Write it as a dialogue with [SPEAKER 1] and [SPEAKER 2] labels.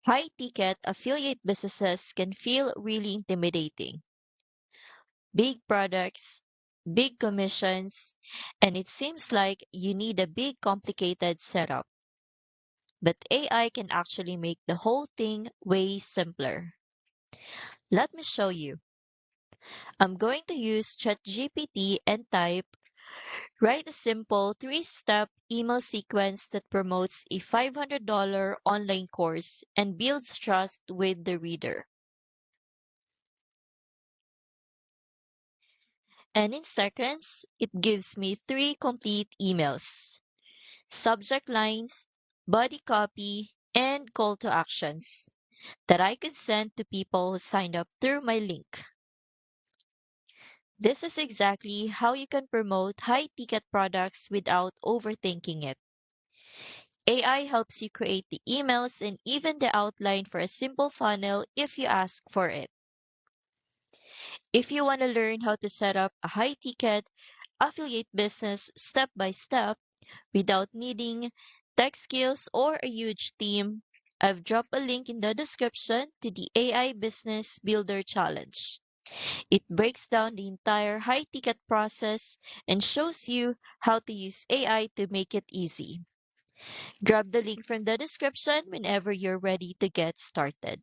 [SPEAKER 1] High-ticket affiliate businesses can feel really intimidating. Big products, big commissions, and it seems like you need a big complicated setup. But AI can actually make the whole thing way simpler. Let me show you. I'm going to use ChatGPT and write a simple three-step email sequence that promotes a $500 online course and builds trust with the reader. And in seconds, it gives me three complete emails, subject lines, body copy, and call to actions that I could send to people who signed up through my link. This is exactly how you can promote high ticket products without overthinking it. AI helps you create the emails and even the outline for a simple funnel if you ask for it. If you want to learn how to set up a high ticket affiliate business step by step without needing tech skills or a huge team, I've dropped a link in the description to the AI Business Builder Challenge. It breaks down the entire high ticket process and shows you how to use AI to make it easy. Grab the link from the description whenever you're ready to get started.